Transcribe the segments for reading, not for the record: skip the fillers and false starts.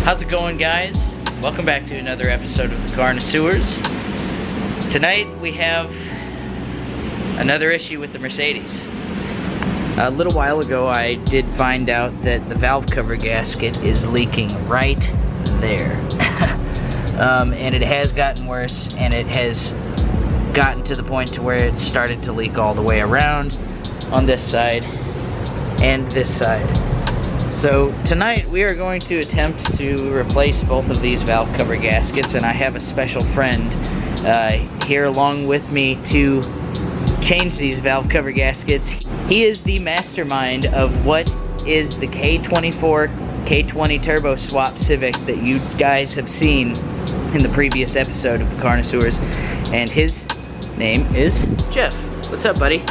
How's it going, guys? Welcome back to another episode of the Connoisseurs. Tonight we have another issue with the Mercedes. A little while ago I did find out that the valve cover gasket is leaking right there. And it has gotten worse, and it has gotten to the point to where it started to leak all the way around on this side and this side. So tonight we are going to attempt to replace both of these valve cover gaskets, and I have a special friend here along with me to change these valve cover gaskets. He is the mastermind of what is the K24 K20 turbo swap Civic that you guys have seen in the previous episode of the Connoisseurs, and his name is Jeff. What's up, buddy?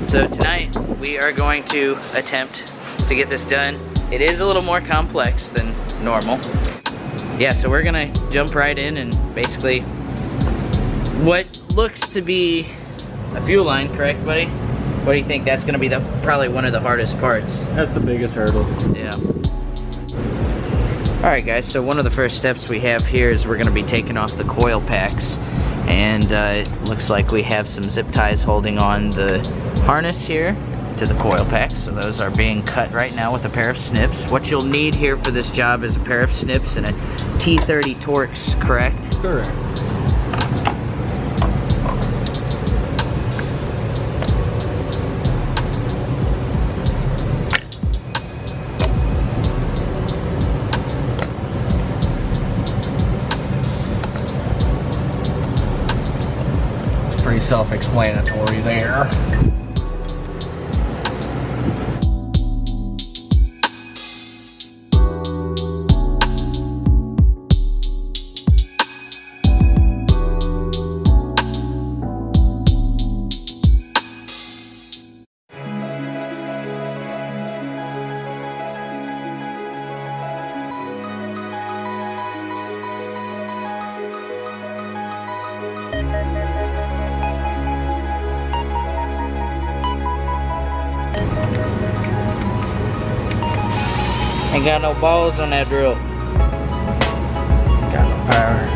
So tonight we are going to attempt to get this done. It is a little more complex than normal. Yeah, so we're gonna jump right in, and basically what looks to be a fuel line, correct, buddy? What do you think? That's gonna be probably one of the hardest parts. That's the biggest hurdle. Yeah. Alright guys, so one of the first steps we have here is we're gonna be taking off the coil packs, and it looks like we have some zip ties holding on the harness here to the coil pack, so those are being cut right now with a pair of snips. What you'll need here for this job is a pair of snips and a T30 Torx, correct? Correct. It's pretty self-explanatory there. Ain't got no balls on that drill. Got no power.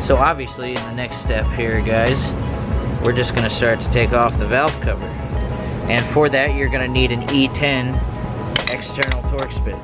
So obviously in the next step here, guys, we're just gonna start to take off the valve cover. And for that, you're gonna need an E10 external Torx bit.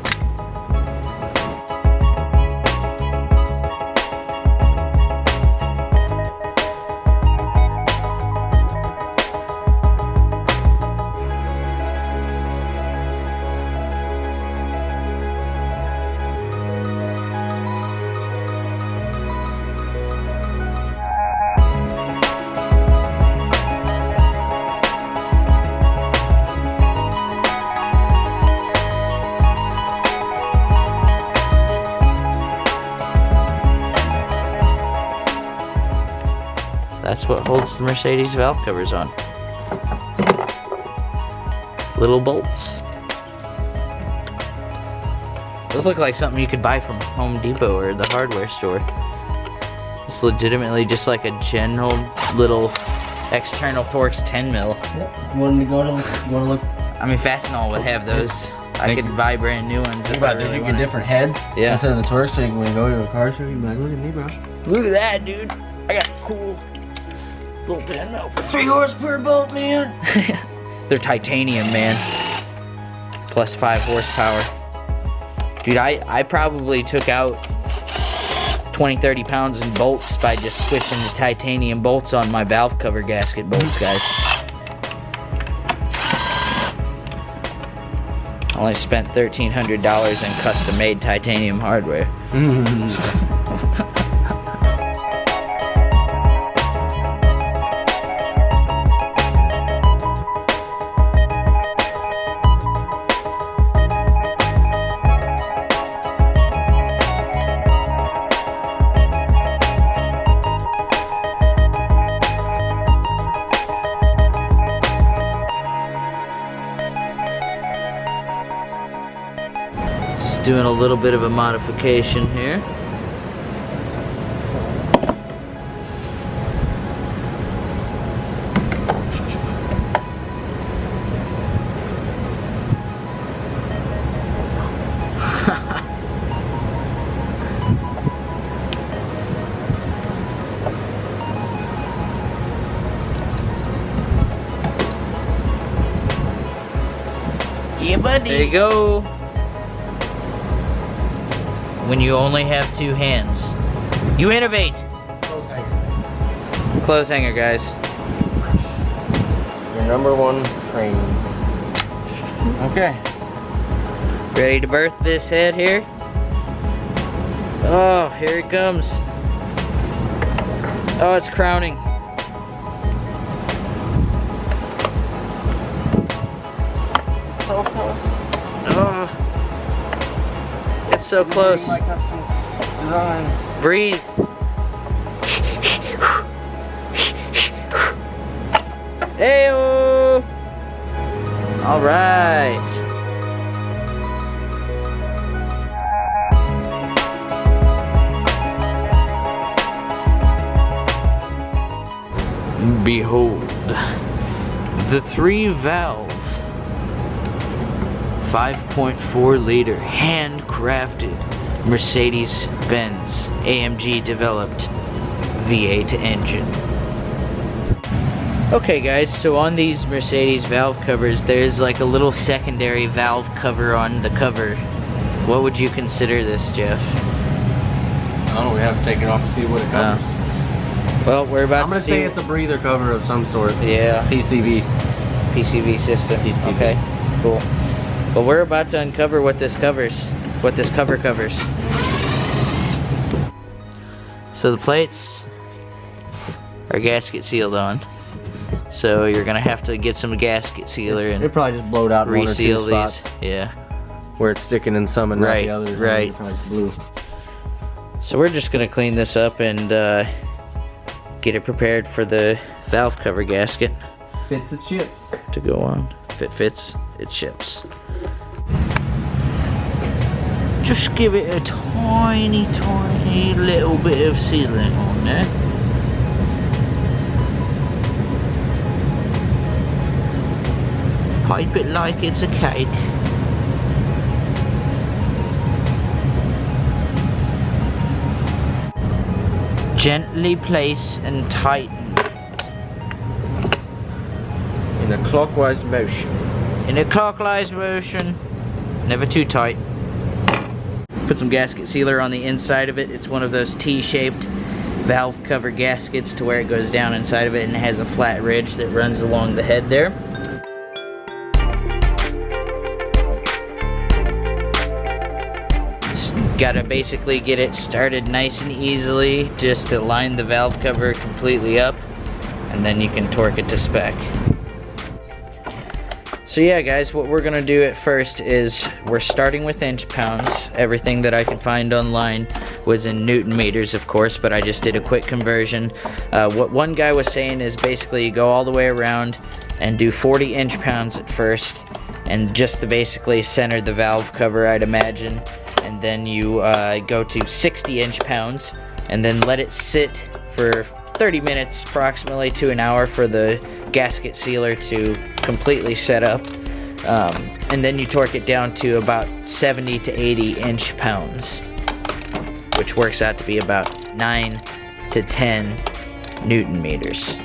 That's what holds the Mercedes valve covers on. Little bolts. Those look like something you could buy from Home Depot or the hardware store. It's legitimately just like a general little external Torx 10 mil. Yep. You want to look? I mean, Fastenal would have those. I could buy brand new ones. Think about it, you get different heads. Yeah. Instead of the Torx, so you can, when you go to a car show, you can be like, look at me, bro. Look at that, dude. I got a cool little 10 mil. 3 horsepower bolt, man. They're titanium, man. Plus 5 horsepower. Dude, I probably took out 20-30 pounds in bolts by just switching to titanium bolts on my valve cover gasket bolts, guys. I only spent $1,300 in custom-made titanium hardware. doing a little bit of a modification here. Yeah, buddy. There you go. When you only have two hands, you innovate. Clothes hanger. Clothes hanger, guys. Your number one crane. Okay. Ready to birth this head here? Oh, here it comes. Oh, it's crowning. So close. Oh, it's so close. My custom design. Breathe. Hey-o! All right. Behold, the 3-valve 5.4 liter handcrafted Mercedes Benz AMG developed V8 engine. Okay guys, so on these Mercedes valve covers there's like a little secondary valve cover on the cover. What would you consider this, Jeff? I don't know, we have to take it off to see what it covers. Well, we're about I'm gonna to see. say it's a breather cover of some sort. Yeah. PCV system. PCV. Okay, cool. Well, we're about to uncover what this covers, what this cover covers. So the plates are gasket sealed on. So you're gonna have to get some gasket sealer and it probably just blowed out in one or two reseal these. spots. Yeah. Where it's sticking in some and not the others. Right. It's probably just blue. So we're just gonna clean this up and get it prepared for the valve cover gasket Fits the chips. to go on. If it fits, it ships. Just give it a tiny, tiny little bit of sealant on there. Pipe it like it's a cake. Gently place and tighten. In a clockwise motion. In a clockwise motion. Never too tight. Put some gasket sealer on the inside of it. It's one of those T-shaped valve cover gaskets to where it goes down inside of it and has a flat ridge that runs along the head there. Gotta basically get it started nice and easily just to line the valve cover completely up, and then you can torque it to spec. So yeah guys, what we're gonna do at first is we're starting with inch pounds. Everything that I could find online was in Newton meters, of course, but I just did a quick conversion. What one guy was saying is basically you go all the way around and do 40 inch pounds at first, and just to basically center the valve cover, I'd imagine. And then you go to 60 inch pounds and then let it sit for 30 minutes approximately to an hour for the gasket sealer to completely set up, and then you torque it down to about 70 to 80 inch pounds, which works out to be about 9 to 10 Newton meters.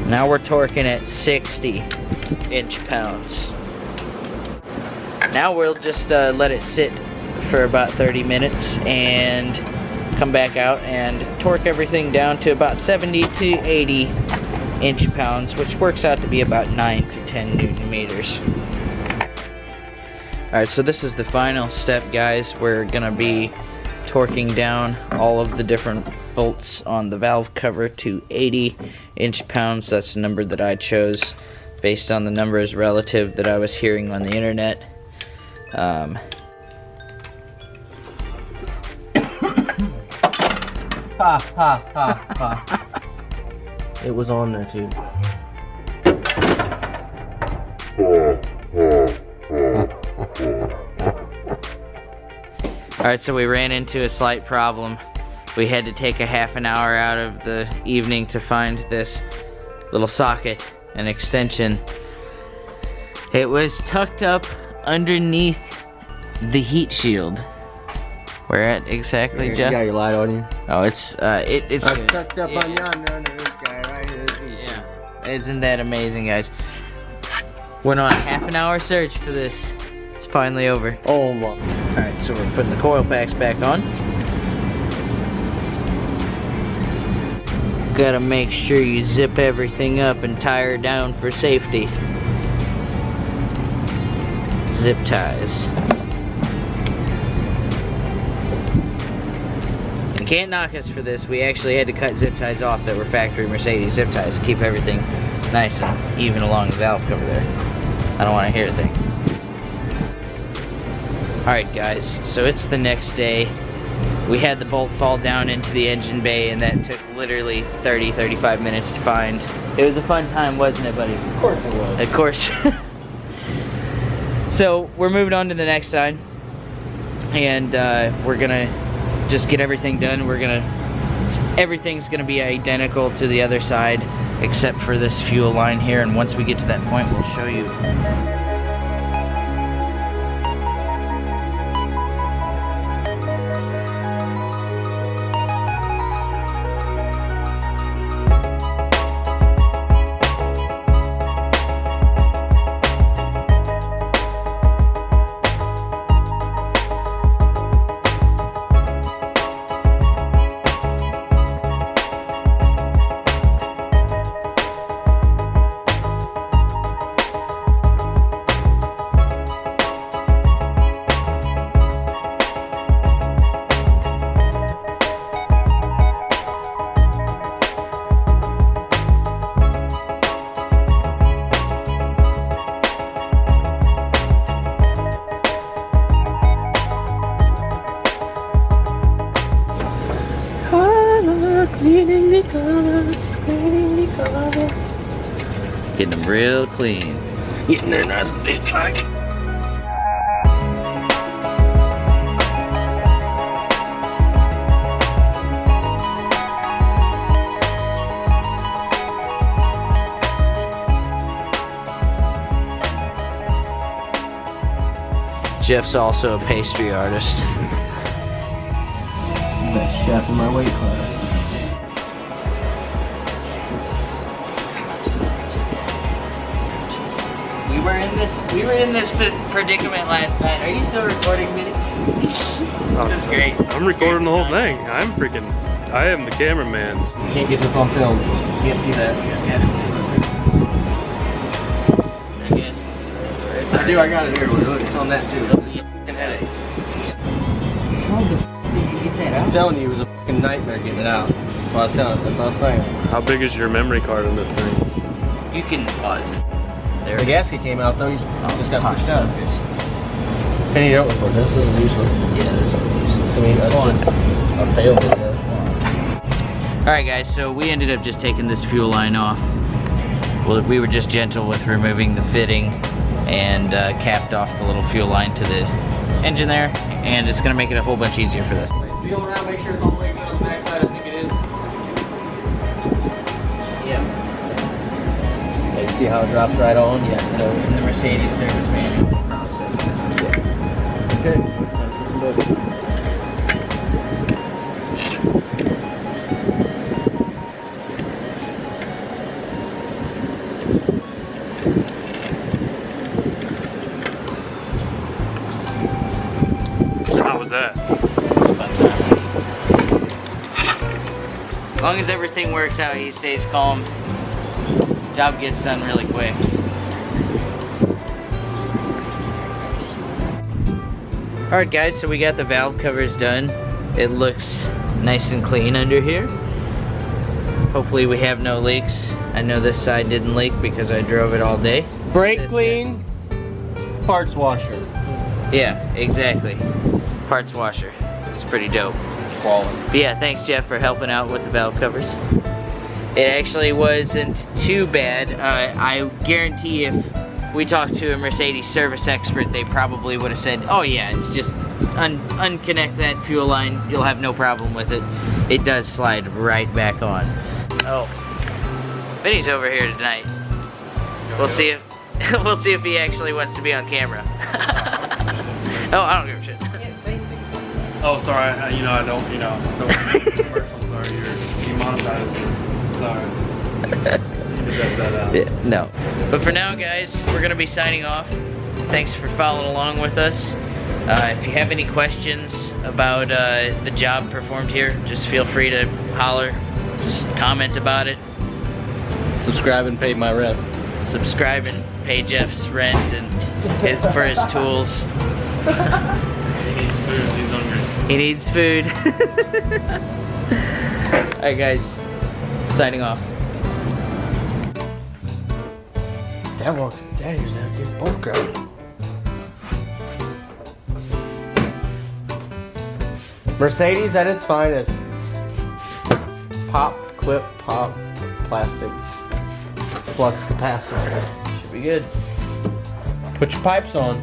Now we're torquing at 60 inch pounds. Now we'll just let it sit for about 30 minutes and come back out and torque everything down to about 70 to 80 inch pounds, which works out to be about 9 to 10 Newton meters. Alright, so this is the final step, guys. We're gonna be torquing down all of the different bolts on the valve cover to 80 inch pounds. That's the number that I chose based on the numbers relative that I was hearing on the internet. Ha ha ha ha. It was on there too. Alright, so we ran into a slight problem. We had to take a half an hour out of the evening to find this little socket, an extension. It was tucked up underneath the heat shield. Where at exactly, Here, Jeff? you got your light on you. Oh, it's tucked up on yonder under this guy right here. Yeah. Isn't that amazing, guys? Went on a half an hour search for this. It's finally over. Oh my. Alright, so we're putting the coil packs back on. Gotta make sure you zip everything up and tie her down for safety. Zip ties. You can't knock us for this. We actually had to cut zip ties off that were factory Mercedes zip ties to keep everything nice and even along the valve cover there. I don't want to hear a thing. Alright guys, so it's the next day. We had the bolt fall down into the engine bay and that took literally 30-35 minutes to find. It was a fun time, wasn't it, buddy? Of course it was. Of course. So we're moving on to the next side. And we're gonna just get everything done. Everything's gonna be identical to the other side except for this fuel line here, and once we get to that point we'll show you. Getting them real clean. Getting there nice and big like. Jeff's also a pastry artist. Best chef in my weight class. We were in this predicament last night. Are you still recording, Vinny? That's great. I'm recording the whole thing. I am the cameraman. Can't get this on film. Can't see that. Gaskets I do. I got it here. Look, it's on that too. It's a fucking headache. How the f did you get that out? I'm telling you, it was a fucking nightmare getting it out. That's what I was telling. That's what I was saying. How big is your memory card on this thing? You can pause it. There. The gasket came out though. You just got pushed out. Penny don't record this. This is useless. Yeah, this is useless. I mean, that's just a fail video. Alright guys, so we ended up just taking this fuel line off. Well, we were just gentle with removing the fitting and capped off the little fuel line to the engine there, and it's gonna make it a whole bunch easier for this. Feel around, make sure it's all the way on the back side. I think it is. Yeah. You see how it dropped right on? Yeah, so in the Mercedes service manual, it says that. Okay, let's put some bubbles. How was that? It's a fun time. As long as everything works out, he stays calm. Job gets done really quick. Alright guys, so we got the valve covers done. It looks nice and clean under here. Hopefully we have no leaks. I know this side didn't leak because I drove it all day. Brake clean, parts washer. Yeah, exactly. Parts washer. It's pretty dope. It's quality. But yeah, thanks Jeff for helping out with the valve covers. It actually wasn't too bad. I guarantee if we talked to a Mercedes service expert, they probably would have said, oh yeah, it's just unconnect that fuel line, you'll have no problem with it. It does slide right back on. Oh, Vinny's over here tonight. We'll see if he actually wants to be on camera. Oh, I don't give a shit. Oh, sorry. I don't. Commercials are you monetize. Sorry. You cut that out. Yeah, no. But for now, guys, we're gonna be signing off. Thanks for following along with us. If you have any questions about the job performed here, just feel free to holler. Just comment about it. Subscribe and pay my rent. Subscribe and pay Jeff's rent and for his tools. He needs food. He's hungry. He needs food. Alright guys, signing off. That walks Daddy's out there poker. Mercedes at its finest. Pop, clip, pop, plastic, flux capacitor. Should be good. Put your pipes on.